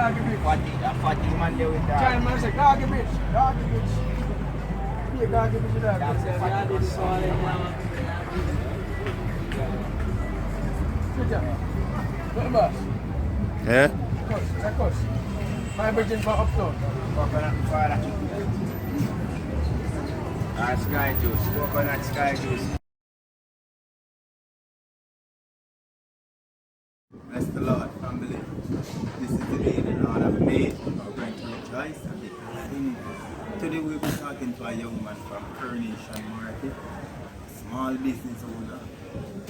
doggy bitch. Fatty man there with that. Child man say doggy bitch. Doggy bitch. Be a doggy bitch, doggy bitch. Good job. What boss? Yeah? Course. My virgin for uptown. Coconut father. Sky juice. Coconut sky juice. Bless the Lord, family. This is the day the Lord have made. We're going to rejoice and be glad in it. Today we'll be talking to a young man from Coronation Market, a small business owner,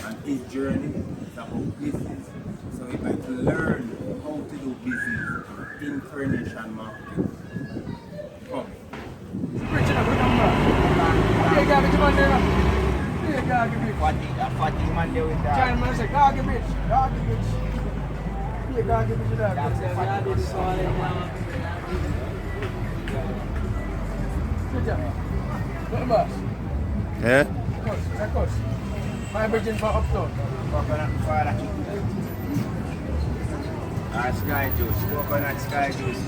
and his journey is about business. So we're going to learn how to do business in Coronation Market. Come. Preaching up, come back. Be a garbage man there. Be a doggy bitch. Fatty man there with that. Child man say doggy bitch. Doggy bitch. Be a doggy bitch, doggy bitch. Good job. What boss? Yeah? Course. My virgin for uptown. Coconut father. Sky juice. Coconut sky juice.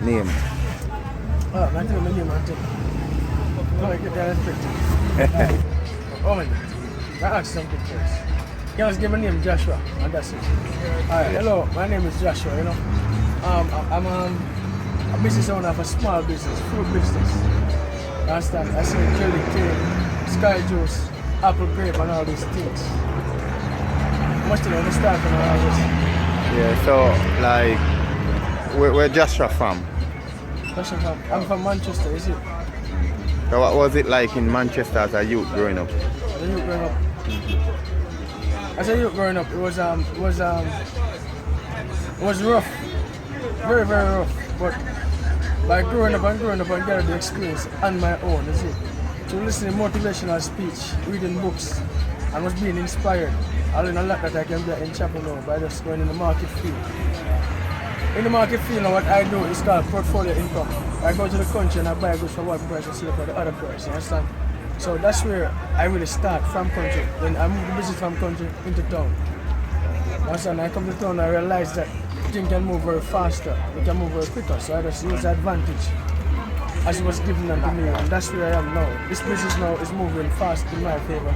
Name. Oh, my name, Martin. No, I get that respect. Oh my God. I ask something first. Can I just give my name Joshua, and that's it. Alright, hello, my name is Joshua, you know. I'm a business owner of a small business, food business. You understand? I sell jelly cake, sky juice, apple grape, and all these things. Must you understand from all this? Yeah, so like, where Joshua from? I'm from Manchester, is it? So what was it like in Manchester as a youth growing up? As a youth growing up. As a youth growing up, it was rough, very rough. But by growing up and getting the experience on my own, is it? To listening motivational speech, reading books, and was being inspired. I learned a lot that I can get in chapel now by just going in the market field. In the market field, what I do is called portfolio income. I go to the country and I buy goods for one price and sell it for the other price, you understand? So that's where I really start, from country. Then I move the business from country into town. You understand? I come to town and I realize that things can move very faster, it can move very quicker, so I just use the advantage as it was given to me, and that's where I am now. This business now is moving fast in my favor.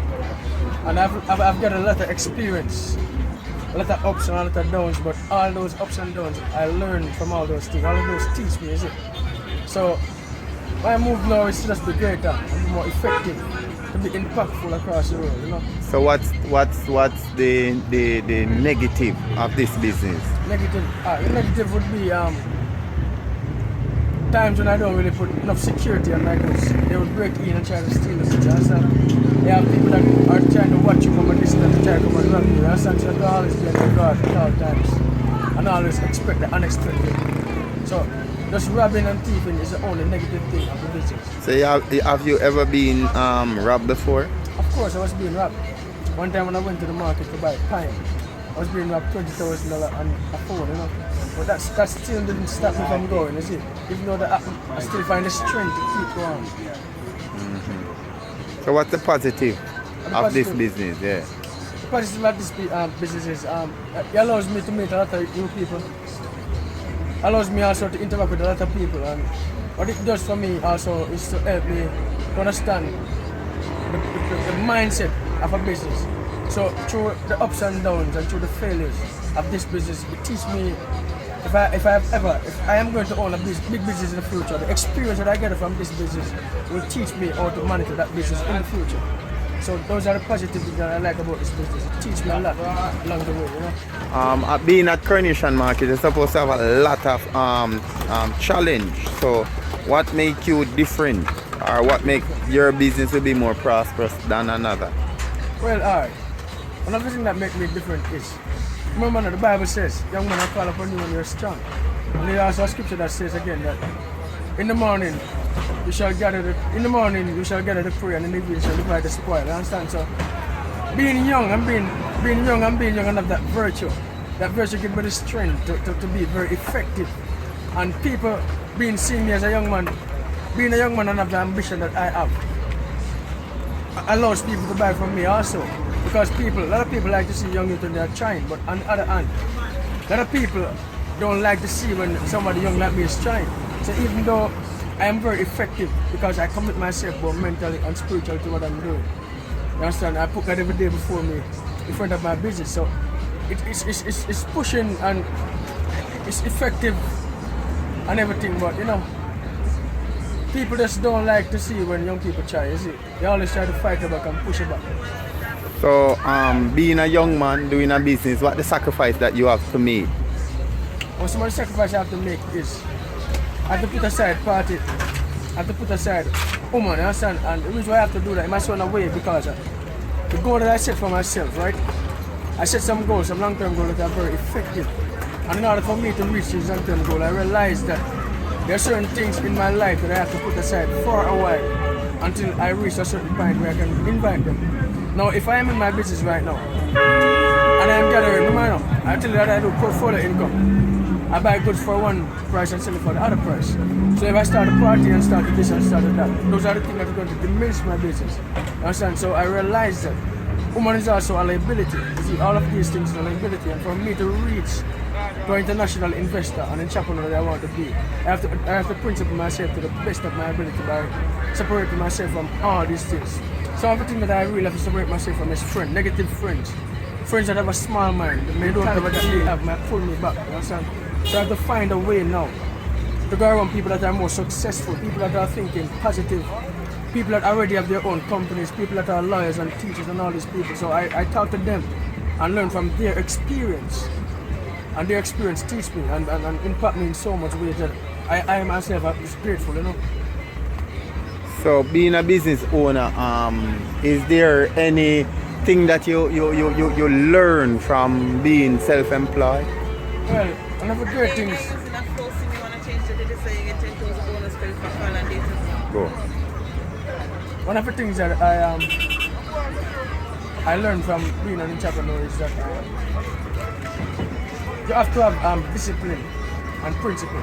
And I've got a lot of experience. A lot of ups and a lot of downs, but all those ups and downs, I learned from all those things. All of those teach me, is it? So, my move now is to just be greater and be more effective, to be impactful across the world, you know? So what's the negative of this business? The negative would be times when I don't really put enough security on my goods. They would break in and try to steal us, you understand? They have people that are trying to watch you from a distance and try to come and rob you, you understand? So you have to always be on your guard at all times and always expect the unexpected. So just robbing and thieving is the only negative thing of the business. So have you ever been robbed before? Of course I was being robbed. One time when I went to the market to buy pine, I was being robbed $20,000 on a phone, you know? But that still didn't stop me from going, is it? Even though that happened, I still find the strength to keep going. So what's the positive of this business? Yeah. The positive of this business is it allows me to meet a lot of new people. Allows me also to interact with a lot of people, and what it does for me also is to help me to understand the mindset of a business. So through the ups and downs and through the failures of this business, it teaches me if I am going to own a big business in the future, the experience that I get from this business will teach me how to manage that business in the future. So those are the positive things that I like about this business. It teaches me a lot along the way, you know. Being at Coronation Market, you're supposed to have a lot of challenge. So what make you different, or what make your business to be more prosperous than another? Well, alright. Another thing that makes me different is, remember the Bible says, young man, I call upon you when you're strong. And there's also a scripture that says again that in the morning you shall gather the prey, and in the evening you shall divide the spoil. You understand? So being young and being young and have that virtue gives me the strength to be very effective. And people being seeing me as a young man, being a young man and have the ambition that I have, allows people to buy from me also. because a lot of people like to see young youth when they're trying, but on the other hand, a lot of people don't like to see when somebody young like me is trying. So even though I am very effective because I commit myself both mentally and spiritually to what I'm doing. You understand? I put that every day before me in front of my business. So it's pushing and it's effective and everything, but you know, people just don't like to see when young people try, you see. They always try to fight it back and push it back. So being a young man doing a business, what the sacrifice that you have to make? Well, some of the sacrifice I have to make is I have to put aside party, I have to put aside woman, you understand? And the reason why I have to do that, it must run away because the goal that I set for myself, right? I set some goals, some long-term goals that are very effective. And in order for me to reach this long-term goal, I realized that there are certain things in my life that I have to put aside for a while until I reach a certain point where I can invite them. Now, if I am in my business right now, and I am gathering money, I tell you that I do portfolio income. I buy goods for one price and sell it for the other price. So if I start a party and start this and start that, those are the things that are going to diminish my business. You understand? So I realized that woman is also a liability. You see, all of these things are a liability, and for me to reach to an international investor and entrepreneur that I want to be, I have to principle myself to the best of my ability by separating myself from all these things. So everything that I really have to separate myself from is friends, negative friends. Friends that have a small mind, they don't have what they have, might pull me back, you understand? So I have to find a way now to go around people that are more successful, people that are thinking positive, people that already have their own companies, people that are lawyers and teachers and all these people. So I talk to them and learn from their experience. And their experience teach me and impact me in so much ways that I myself is grateful, you know. So being a business owner, is there anything that you learn from being self-employed? Well, one of the great things. Go. One of the things that I learned from being an entrepreneur is that you have to have discipline and principle.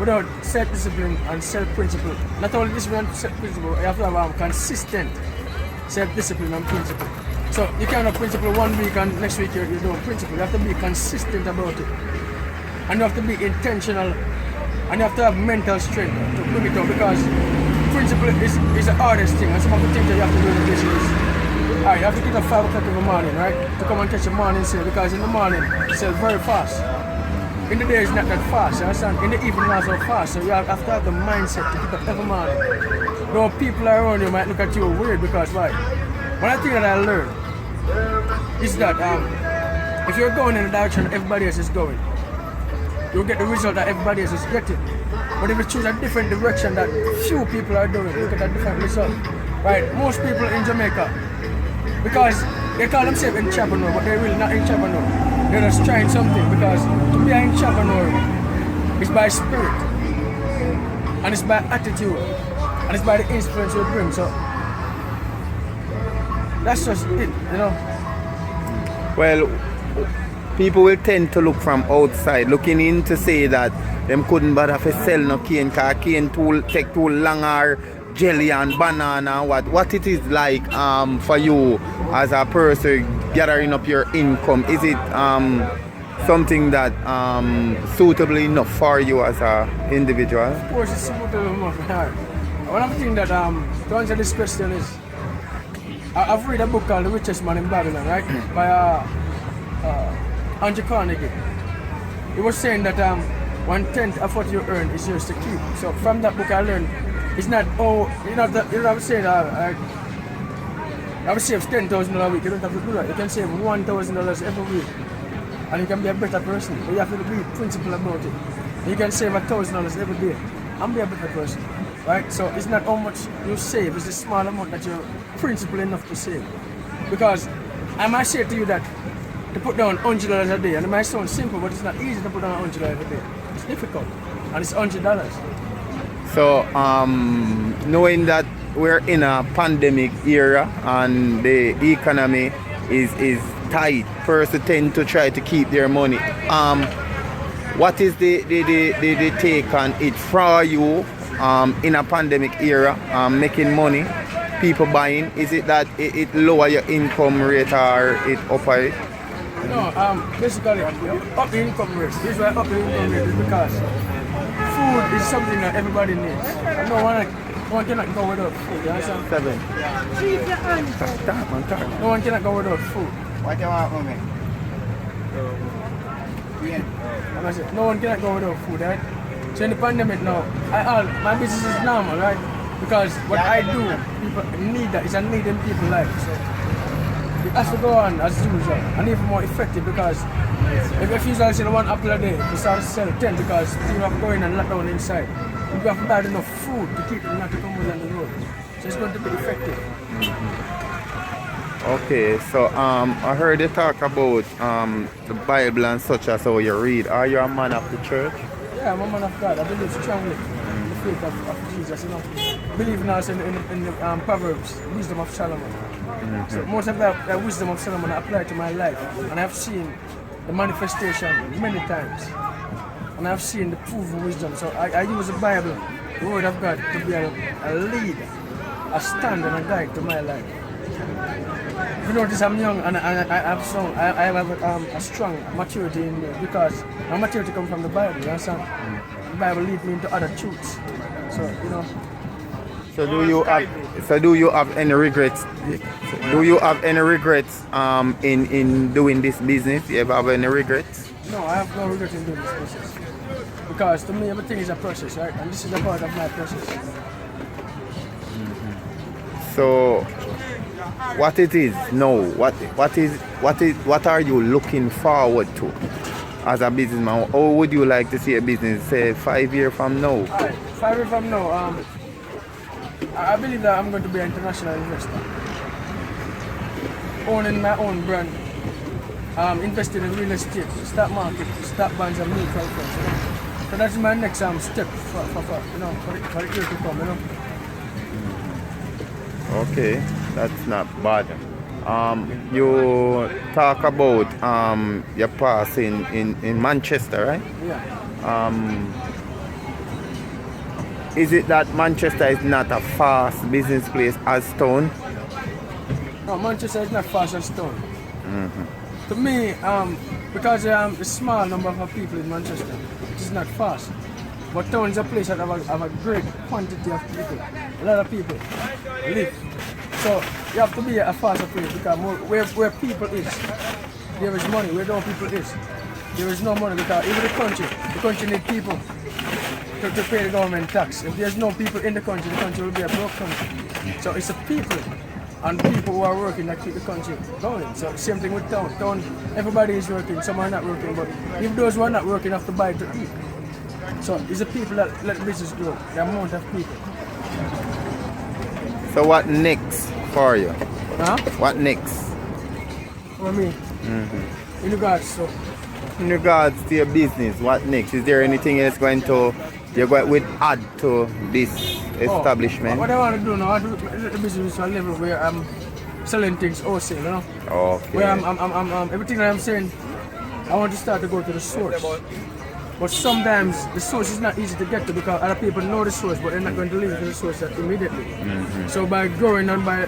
Without self-discipline and self-principle, not only discipline and self-principle, you have to have consistent self-discipline and principle. So you can't have principle one week and next week you don't principle. You have to be consistent about it. And you have to be intentional, and you have to have mental strength to bring it up, because principle is the hardest thing, and some of the things that you have to do in the business. Alright, you have to get up 5 o'clock in the morning, right? To come and catch the morning sale, because in the morning it sells very fast. In the day it's not that fast, you understand? In the evening not so fast, so you have to have the mindset to get up every morning. Though people around you might look at you weird, because why? One of the things that I learned is that if you're going in the direction everybody else is going, you'll get the result that everybody else is getting. But if you choose a different direction that few people are doing, you get a different result. Right? Most people in Jamaica, because they call themselves entrepreneur, but they're really not entrepreneur. They're just trying something, because to be an entrepreneur is by spirit, and it's by attitude, and it's by the influence you bring. So that's just it, you know. Well, people will tend to look from outside, looking in to say that them couldn't bother to sell no cane, because cane take too long, or jelly and banana. What it is like for you as a person gathering up your income? Is it something that suitable enough for you as an individual? Of course, it's suitable enough. One of the things that to answer this question is, I've read a book called The Richest Man in Babylon, right? By Andrew Carnegie. He was saying that 1/10 of what you earn is yours to keep. So from that book I learned, it's not, oh, you know what I'm saying, I would save $10,000 a week. You don't have to do that. You can save $1,000 every week, and you can be a better person. But you have to be principled about it. You can save $1,000 every day and be a better person, right? So it's not how much you save, it's a small amount that you're principled enough to save. Because I might say to you that to put down $100 a day, and it might sound simple, but it's not easy to put down $100 every day. It's difficult, and it's $100. So, knowing that we're in a pandemic era and the economy is tight, persons tend to try to keep their money. What is the take on it for you in a pandemic era, making money? people buying? Is it that it lower your income rate or it upper it? No, basically, up the income rate. This is why up the income rate is because food is something that everybody needs. And no one cannot go without food, you understand? 7. No one cannot go without food. What you want from me? And I said, no one cannot go without food, right? So in the pandemic now, my business is normal, right? Because what I do, people need that. It's a need in people's life. So it has to go on as usual and even more effective because if you sell one apple a day, you start to sell 10 because people have to go in and lock down inside. You have to buy enough food to keep them not to come on the road. So it's going to be effective. Okay, so I heard you talk about the Bible and such as how you read. Are you a man of the church? Yeah, I'm a man of God. I believe strongly in the faith of Jesus. You know, I believe also in the Proverbs, wisdom of Solomon. So most of that wisdom of Solomon I apply to my life, and I've seen the manifestation many times, and I've seen the proof of wisdom. So I use the Bible, the Word of God, to be a lead, a stand, and a guide to my life. If you notice, I'm young and I have a strong maturity in me because my maturity comes from the Bible. You understand? The Bible leads me into other truths. So you know. So do you have any regrets? Do you have any regrets in doing this business? Do you ever have any regrets? No, I have no regrets in doing this process. Because to me everything is a process, right? And this is a part of my process. So what it is now, what are you looking forward to as a businessman? How would you like to see a business say 5 years from now? Alright, 5 years from now, I believe that I'm going to be an international investor. Owning my own brand, investing in real estate, stock market, stock bonds and mutual funds. You know? So that's my next step for the year to come, you know. Okay, that's not bad. You talk about your past in Manchester, right? Yeah. Is it that Manchester is not a fast business place as Stone? No, Manchester is not fast as Stone. To me, because a small number of people in Manchester, it is not fast. But town is a place that have a great quantity of people. A lot of people live. So you have to be a faster place because where people is, there is money. Where no people is, there is no money because even the country needs people to pay the government tax. If there's no people in the country will be a broke country. So it's the people and people who are working that keep the country going. So same thing with town. Town, everybody is working, some are not working, but if those who are not working have to buy to eat. So it's the people that let business grow, the amount of people. So what next for you? Huh? What next? For me? In regards to? In regards to your business, what next? Is there anything else you're going to add to this establishment? What I want to do now, I do the business to a level where I'm selling things wholesale, you know? Okay. Where I'm everything that I'm saying, I want to start to go to the source. But sometimes the source is not easy to get to because other people know the source, but they're not going to listen to the source immediately. So by growing and by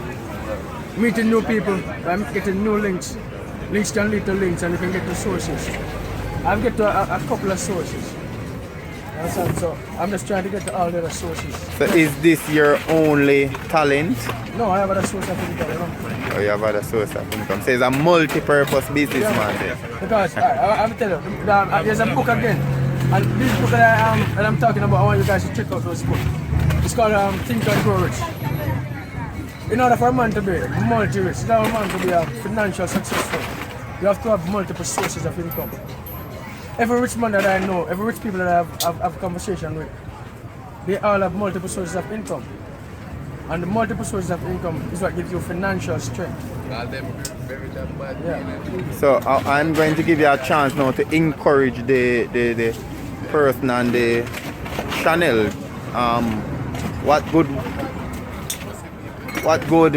meeting new people, by getting new links can lead to links and you can get to sources. I've get to a couple of sources. So I'm just trying to get to all the other sources. So is this your only talent? No, I have other sources of income, you know. Oh, you have other source of income. So it's a multi-purpose businessman there. Because I will tell you, there's a book again. And this book that I'm talking about, I want you guys to check out this book. It's called Think and Grow Rich. In order for a man to be multi-rich, in order for a man to be financially successful, you have to have multiple sources of income. Every rich man that I know, every rich people that I have conversation with, they all have multiple sources of income. And the multiple sources of income is what gives you financial strength. Yeah. So I'm going to give you a chance now to encourage the person and the channel. What good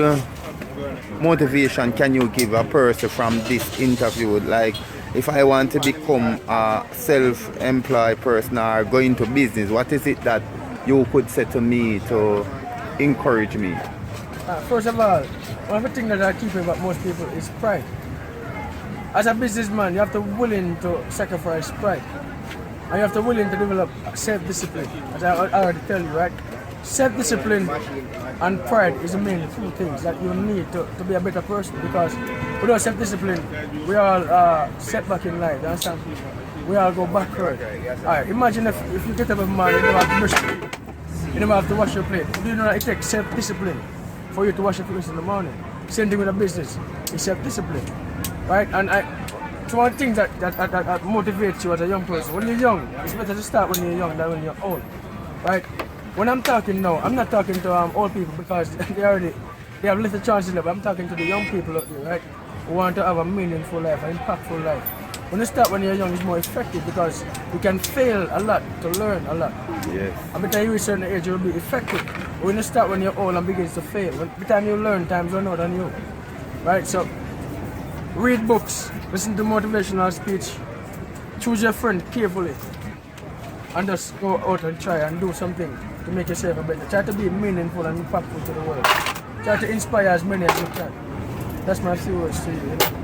motivation can you give a person from this interview? Like, if I want to become a self-employed person or go into business, what is it that you could say to me to encourage me? First of all, one of the things that I keep about most people is pride. As a businessman, you have to be willing to sacrifice pride. And you have to be willing to develop self-discipline, as I already tell you, right? Self-discipline and pride is the main two things that you need to be a better person, because without self-discipline, we all set back in life, you understand? We all go backward. Alright, imagine if you get up in the morning, you don't have to brush your teeth, you don't have to wash your plate. Do you know that it takes self-discipline for you to wash your face in the morning? Same thing with a business, it's self-discipline, right? And it's one thing that motivates you as a young person. When you're young, it's better to start when you're young than when you're old, right? When I'm talking now, I'm not talking to old people because they have little chances left. I'm talking to the young people out there, right? Who want to have a meaningful life, an impactful life. When you start when you're young, it's more effective because you can fail a lot to learn a lot. Yes. And by the time you reach a certain age, you'll be effective. When you start when you're old and begins to fail, by the time you learn, times run out on you, right? So, read books, listen to motivational speech, choose your friend carefully, and just go out and try and do something to make yourself a better. Try to be meaningful and impactful to the world. Try to inspire as many as you can. That's my few words to you. You know?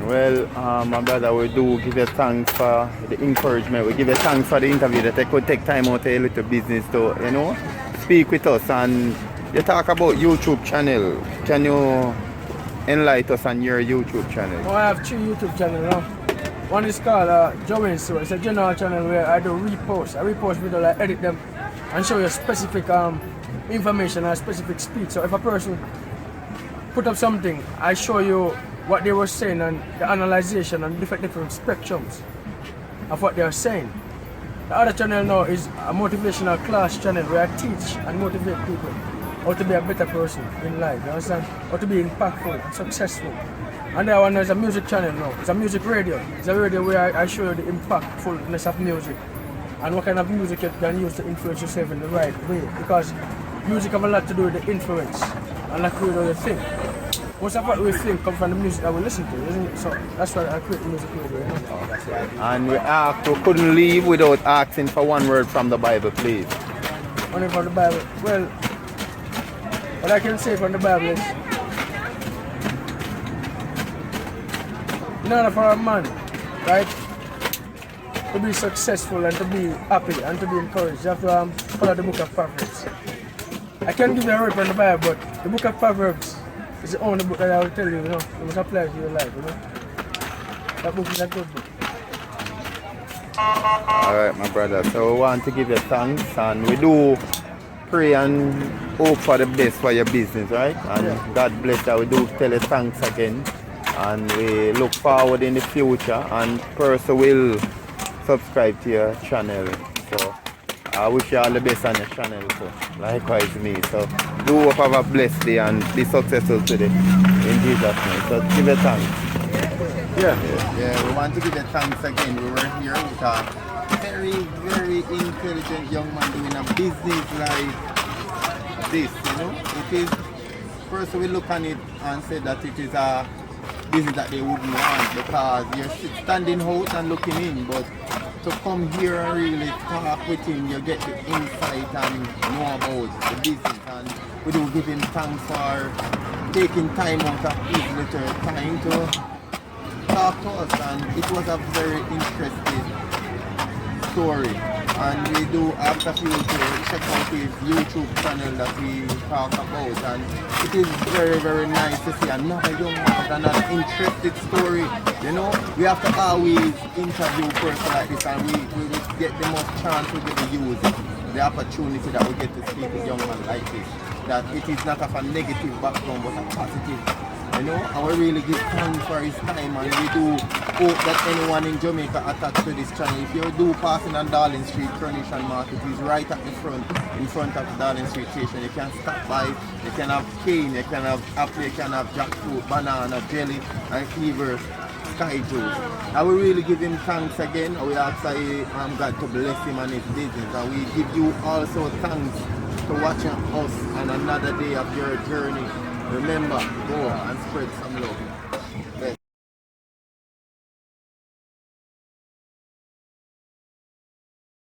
Well, my brother, we do give you thanks for the encouragement. We give you thanks for the interview that I could take time out of a little business to, you know, speak with us. And you talk about YouTube channel. Can you enlighten us on your YouTube channel? Oh, I have 3 YouTube channels now. One is called Joey So. It's a general channel where I do repost. I repost videos, I edit them and show you specific information and specific speech. So if a person put up something, I show you what they were saying and the analyzation and different spectrums of what they are saying. The other channel now is a motivational class channel where I teach and motivate people how to be a better person in life, you understand? How to be impactful and successful. And that one is a music channel now. It's a music radio. It's a radio where I show you the impactfulness of music and what kind of music you can use to influence yourself in the right way. Because music have a lot to do with the influence and not with how you think. Most of what we think comes from the music that we listen to, isn't it? So that's why I create the music radio. You know? And we couldn't leave without asking for one word from the Bible, please. Only from the Bible. Well, what I can say from the Bible is, in order for a man, right, to be successful and to be happy and to be encouraged, you have to follow the book of Proverbs. I can give you a word from the Bible, but the book of Proverbs is the only book that I will tell you, you know, you must apply it to your life, you know. That book is a good book. Alright, my brother, so we want to give you thanks, and we do pray and hope for the best for your business, right? And yeah. God bless that. We do tell you thanks again, and we look forward in the future, and person will subscribe to your channel. So I wish you all the best on your channel, so likewise me. So do hope have a blessed day and be successful today in Jesus' name. So give you thanks. Yeah, we want to give you thanks again. We were here with a very, very intelligent young man doing a business like this, you know. It is, first we look on it and say that it is a business that they wouldn't want because you're standing out and looking in, but to come here and really talk with him, you get the insight and know about the business. And we do give him thanks for taking time out of his little time to talk to us, and it was a very interesting story. And we do ask of you to check out his YouTube channel that we talk about, and it is very, very nice to see another young man and an interesting story. You know, we have to always interview a person like this, and we will get the most chance we get to use it, the opportunity that we get to speak with young man like this, that it is not of a negative background but a positive. You know, and we really give thanks for his time, and we do hope that anyone in Jamaica attached to this channel, if you do passing on Darling Street, Coronation Market is right at the front, in front of the Darling Street station. You can stop by, you can have cane, you can have apple, you can have jackfruit, banana, jelly, and cleaver, sky juice. I will really give him thanks again. We ask God to bless him and his business, and we give you also thanks for watching us on another day of your journey. Remember, go and spread some love.